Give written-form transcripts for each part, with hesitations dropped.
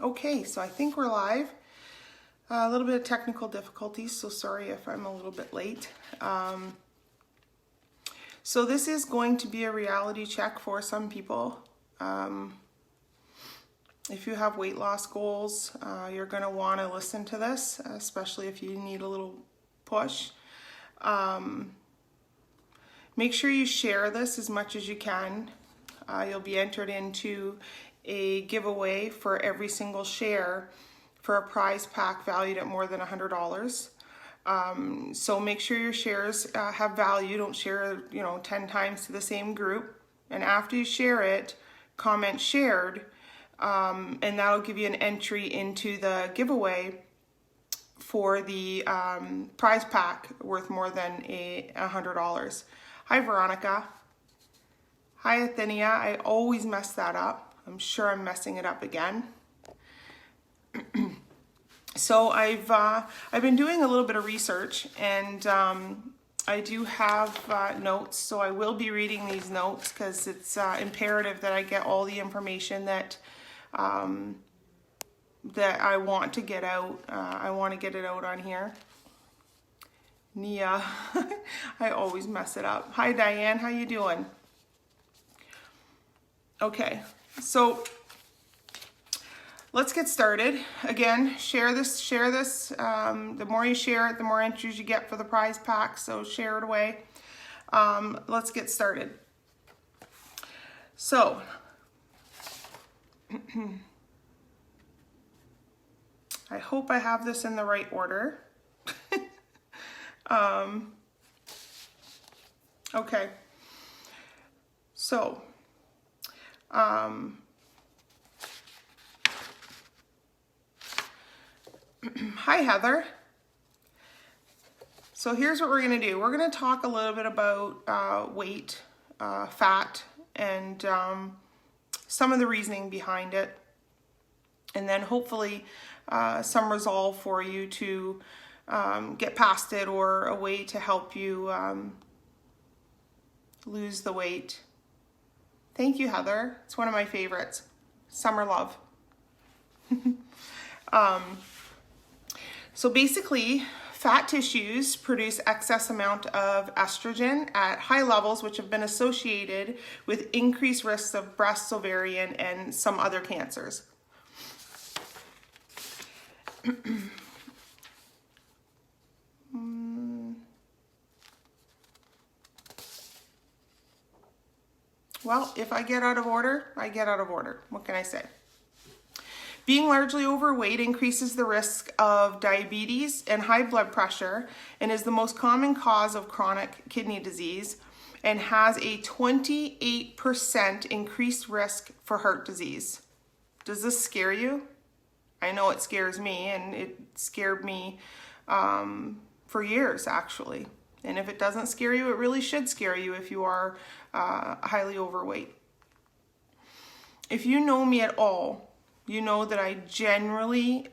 Okay, so I think we're live. A little bit of technical difficulties, so sorry if I'm a little bit late. So this is going to be a reality check for some people. If you have weight loss goals, you're going to want to listen to this, especially if you need a little push. Make sure you share this as much as you can. You'll be entered into a giveaway for every single share for a prize pack valued at more than $100. So make sure your shares have value. Don't share, 10 times to the same group. And after you share it, comment shared, and that'll give you an entry into the giveaway for the prize pack worth more than $100. Hi, Veronica. Hi, Athenia. I always mess that up. I'm sure I'm messing it up again. So I've been doing a little bit of research, and I do have notes, so I will be reading these notes because it's imperative that I get all the information that that I want to get out. I want to get it out on here. Nia, I always mess it up. Hi, Diane. How you doing? Okay, so let's get started. Again, share this. The more you share it, the more entries you get for the prize pack, so share it away. Let's get started. So, I hope I have this in the right order. Okay, so, hi, Heather. So here's what we're going to do. We're going to talk a little bit about weight, fat, and some of the reasoning behind it. And then hopefully some resolve for you to get past it, or a way to help you lose the weight. Thank you, Heather. It's one of my favorites. Summer love. So basically, fat tissues produce excess amount of estrogen at high levels, which have been associated with increased risks of breast, ovarian, and some other cancers. Well, if I get out of order, I get out of order. What can I say? Being largely overweight increases the risk of diabetes and high blood pressure, and is the most common cause of chronic kidney disease, and has a 28% increased risk for heart disease. Does this scare you? I know it scares me, and it scared me for years, actually. And if it doesn't scare you, it really should scare you if you are highly overweight. If you know me at all, you know that I genuinely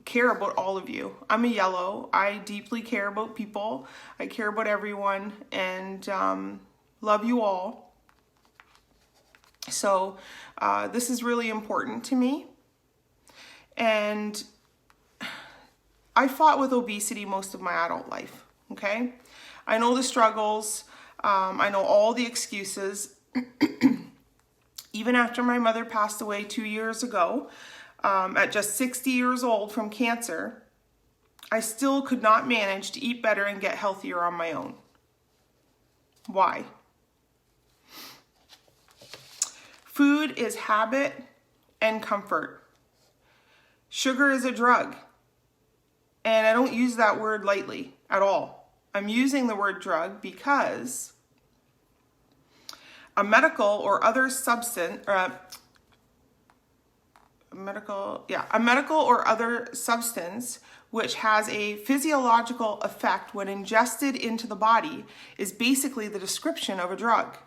care about all of you. I'm a yellow. I deeply care about people. I care about everyone, and love you all. So this is really important to me. And I fought with obesity most of my adult life, okay? I know the struggles. I know all the excuses. Even after my mother passed away 2 years ago, at just 60 years old from cancer, I still could not manage to eat better and get healthier on my own. Why? Food is habit and comfort. Sugar is a drug. And I don't use that word lightly at all. I'm using the word drug because a medical or other substance, which has a physiological effect when ingested into the body, is basically the description of a drug.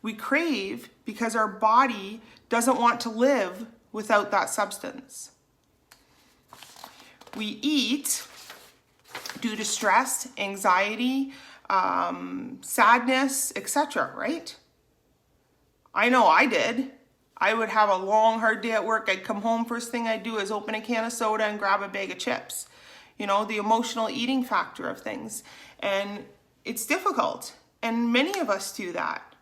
We crave because our body doesn't want to live without that substance. We eat due to stress, anxiety, sadness, etc., right? I know I did. I would have a long, hard day at work. I'd come home, first thing I'd do is open a can of soda and grab a bag of chips. You know, the emotional eating factor of things. And it's difficult. And many of us do that.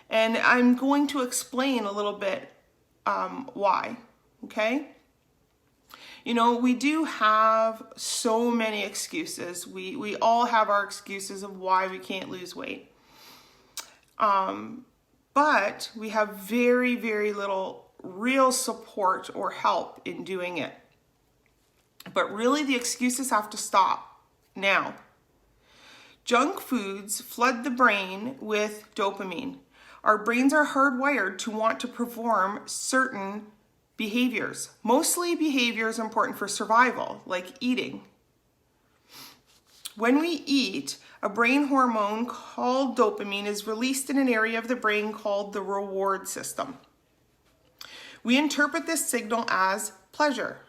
And I'm going to explain a little bit why, okay? You know, we do have so many excuses. We all have our excuses of why we can't lose weight. But we have very, very little real support or help in doing it. But really the excuses have to stop now. Junk foods flood the brain with dopamine. Our brains are hardwired to want to perform certain behaviors, mostly behaviors important for survival, like eating. When we eat, a brain hormone called dopamine is released in an area of the brain called the reward system. We interpret this signal as pleasure,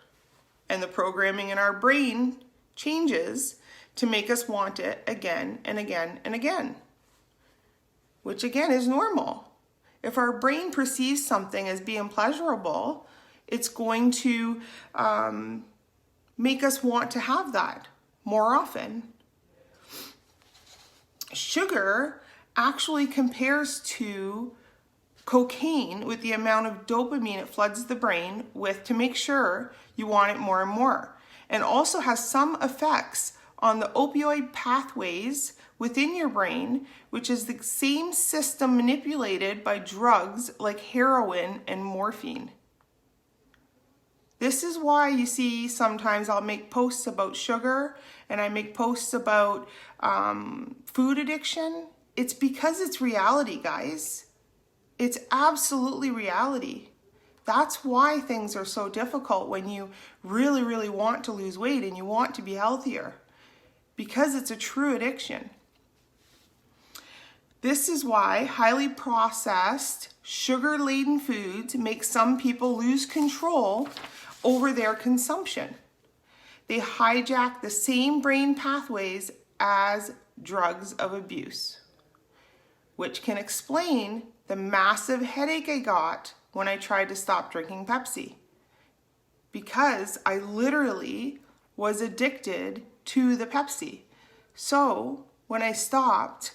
and the programming in our brain changes to make us want it again and again and again, which again is normal. If our brain perceives something as being pleasurable, it's going to make us want to have that more often. Sugar actually compares to cocaine with the amount of dopamine it floods the brain with to make sure you want it more and more. And also has some effects on the opioid pathways within your brain, which is the same system manipulated by drugs like heroin and morphine. This is why you see sometimes I'll make posts about sugar and I make posts about food addiction. It's because it's reality, guys. It's absolutely reality. That's why things are so difficult when you really, really want to lose weight and you want to be healthier, because it's a true addiction. This is why highly processed, sugar-laden foods make some people lose control over their consumption. They hijack the same brain pathways as drugs of abuse, which can explain the massive headache I got when I tried to stop drinking Pepsi, because I literally was addicted to the Pepsi. So when I stopped,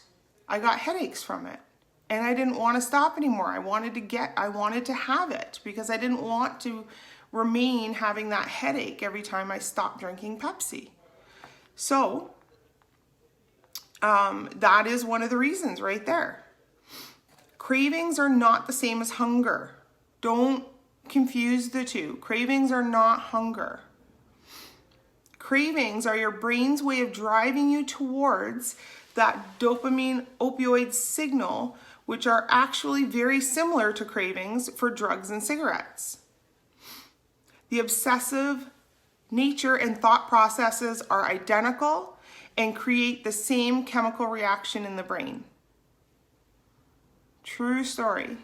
I got headaches from it, and I didn't want to stop anymore. I wanted to have it because I didn't want to remain having that headache every time I stopped drinking Pepsi. So that is one of the reasons right there. Cravings are not the same as hunger. Don't confuse the two. Cravings are not hunger. Cravings are your brain's way of driving you towards that dopamine opioid signal, which are actually very similar to cravings for drugs and cigarettes. The obsessive nature and thought processes are identical and create the same chemical reaction in the brain. True story.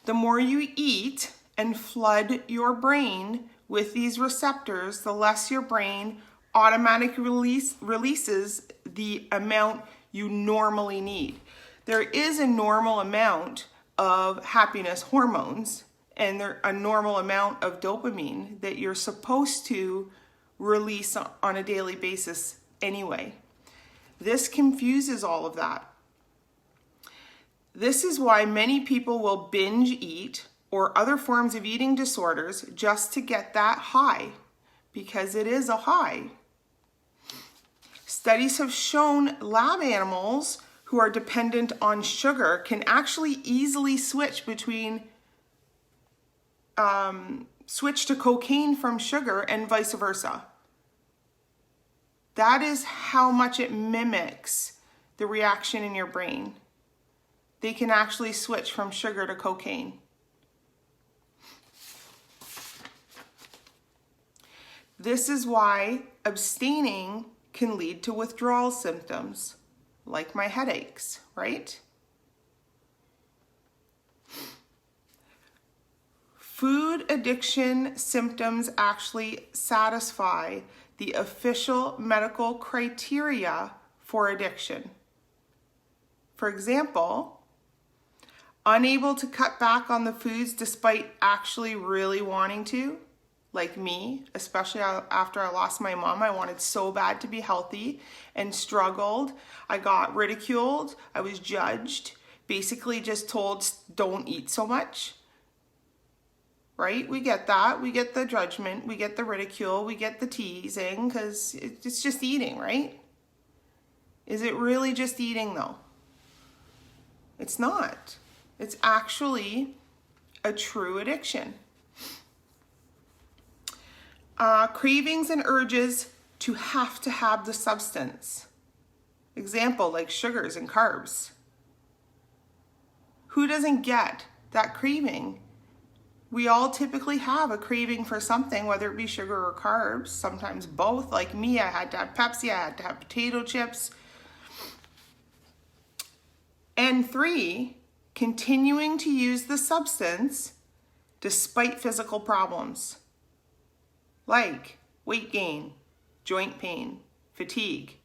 The more you eat and flood your brain with these receptors, the less your brain automatically releases the amount you normally need. There is a normal amount of happiness hormones and a normal amount of dopamine that you're supposed to release on a daily basis anyway. This confuses all of that. This is why many people will binge eat or other forms of eating disorders just to get that high, because it is a high. Studies have shown lab animals who are dependent on sugar can actually easily switch to cocaine from sugar and vice versa. That is how much it mimics the reaction in your brain. They can actually switch from sugar to cocaine. This is why abstaining can lead to withdrawal symptoms, like my headaches, right? Food addiction symptoms actually satisfy the official medical criteria for addiction. For example, unable to cut back on the foods despite actually really wanting to, like me, especially after I lost my mom. I wanted so bad to be healthy and struggled. I got ridiculed. I was judged, basically just told, don't eat so much. Right? We get that. We get the judgment. We get the ridicule. We get the teasing because it's just eating, right? Is it really just eating though? It's not. It's actually a true addiction. Cravings and urges to have the substance. Example, like sugars and carbs. Who doesn't get that craving? We all typically have a craving for something, whether it be sugar or carbs, sometimes both. Like me, I had to have Pepsi, I had to have potato chips. And 3, continuing to use the substance despite physical problems like weight gain, joint pain, fatigue.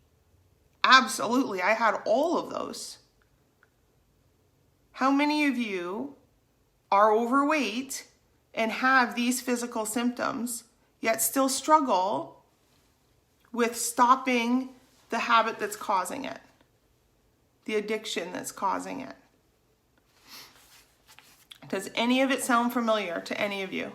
Absolutely, I had all of those. How many of you are overweight and have these physical symptoms, yet still struggle with stopping the habit that's causing it, the addiction that's causing it? Does any of it sound familiar to any of you?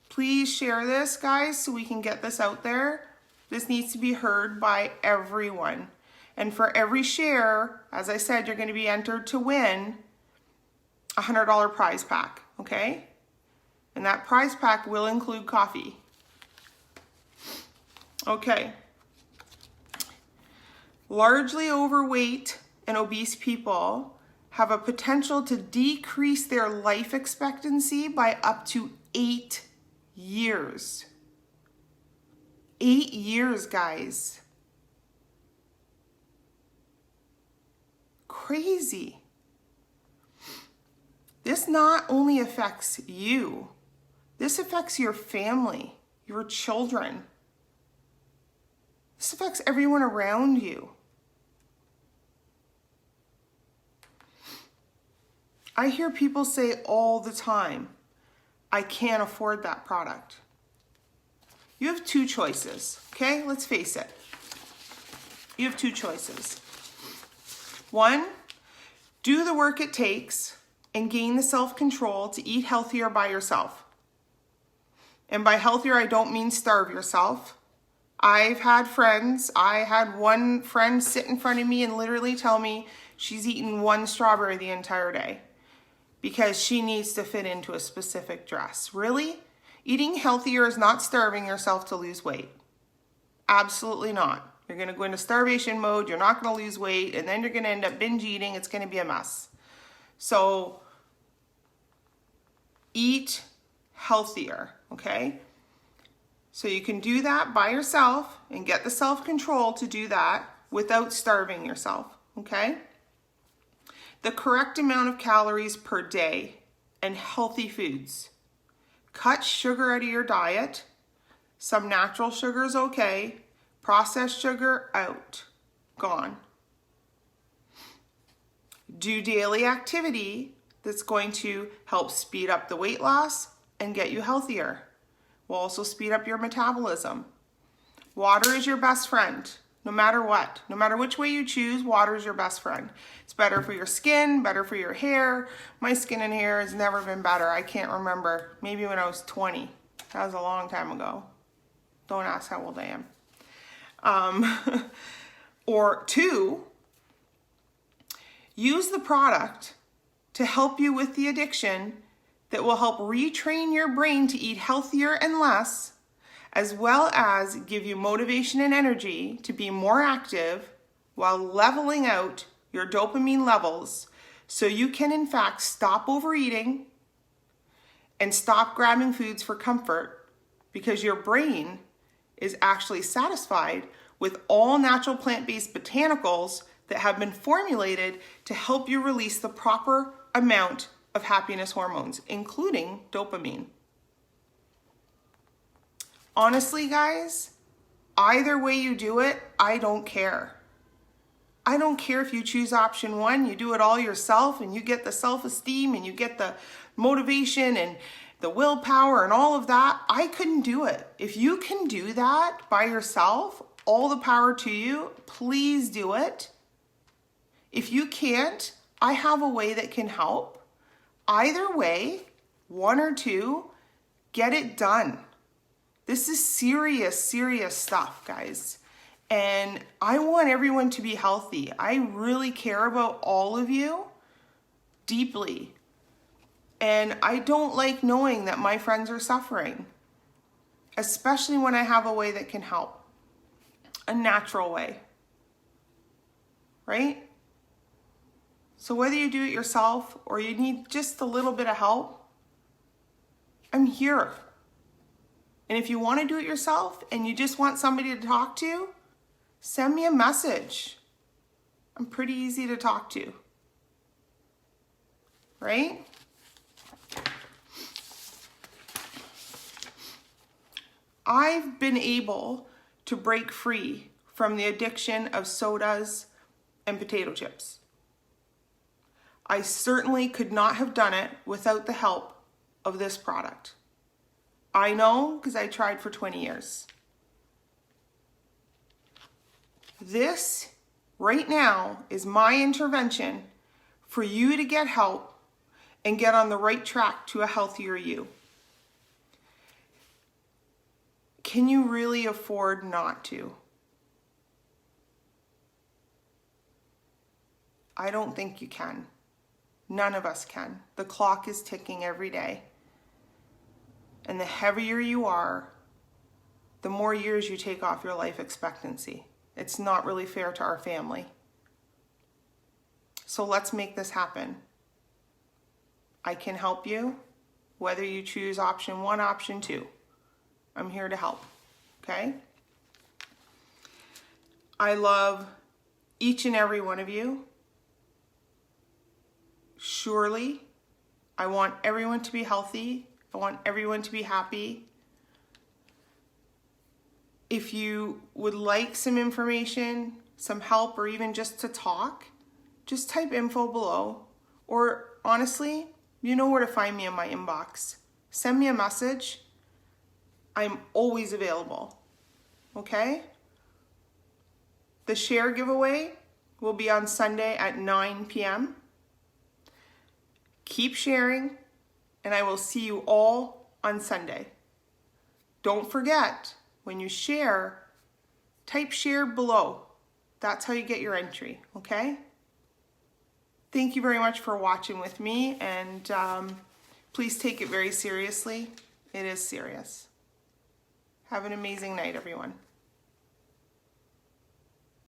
Please share this, guys, so we can get this out there. This needs to be heard by everyone. And for every share, as I said, you're going to be entered to win a $100 prize pack, okay? And that prize pack will include coffee. Okay. Largely overweight and obese people have a potential to decrease their life expectancy by up to 8 years. 8 years, guys. Crazy. This not only affects you, this affects your family, your children. This affects everyone around you. I hear people say all the time, I can't afford that product. You have 2 choices, okay? Let's face it. You have 2 choices. 1, do the work it takes and gain the self-control to eat healthier by yourself. And by healthier, I don't mean starve yourself. I've had friends, I had one friend sit in front of me and literally tell me she's eaten 1 strawberry the entire day because she needs to fit into a specific dress. Really? Eating healthier is not starving yourself to lose weight. Absolutely not. You're going to go into starvation mode, you're not going to lose weight, and then you're going to end up binge eating. It's going to be a mess. So eat healthier, okay? So you can do that by yourself and get the self-control to do that without starving yourself, okay? The correct amount of calories per day and healthy foods. Cut sugar out of your diet. Some natural sugar is okay. Processed sugar, out. Gone. Do daily activity that's going to help speed up the weight loss and get you healthier. Will also speed up your metabolism. Water is your best friend, no matter what. No matter which way you choose, water is your best friend. It's better for your skin, better for your hair. My skin and hair has never been better. I can't remember. Maybe when I was 20. That was a long time ago. Don't ask how old I am. Or 2, use the product to help you with the addiction that will help retrain your brain to eat healthier and less, as well as give you motivation and energy to be more active while leveling out your dopamine levels so you can in fact stop overeating and stop grabbing foods for comfort, because your brain is actually satisfied with all natural plant-based botanicals that have been formulated to help you release the proper amount of happiness hormones, including dopamine. Honestly, guys, either way you do it, I don't care. I don't care if you choose option 1, you do it all yourself and you get the self-esteem and you get the motivation and the willpower and all of that. I couldn't do it. If you can do that by yourself, all the power to you. Please do it. If you can't, I have a way that can help. Either way, 1 or 2, get it done. This is serious, serious stuff, guys. And I want everyone to be healthy. I really care about all of you deeply. And I don't like knowing that my friends are suffering, especially when I have a way that can help. A natural way, right? So whether you do it yourself or you need just a little bit of help, I'm here. And if you want to do it yourself and you just want somebody to talk to, send me a message. I'm pretty easy to talk to, right? I've been able to break free from the addiction of sodas and potato chips. I certainly could not have done it without the help of this product. I know because I tried for 20 years. This right now is my intervention for you to get help and get on the right track to a healthier you. Can you really afford not to? I don't think you can. None of us can. The clock is ticking every day. And the heavier you are, the more years you take off your life expectancy. It's not really fair to our family. So let's make this happen. I can help you, whether you choose option 1, option 2. I'm here to help, okay? I love each and every one of you. Surely, I want everyone to be healthy. I want everyone to be happy. If you would like some information, some help, or even just to talk, just type info below. Or honestly, you know where to find me in my inbox. Send me a message. I'm always available, okay? The share giveaway will be on Sunday at 9 p.m. Keep sharing, and I will see you all on Sunday. Don't forget, when you share, type share below. That's how you get your entry, okay? Thank you very much for watching with me, and please take it very seriously. It is serious. Have an amazing night, everyone.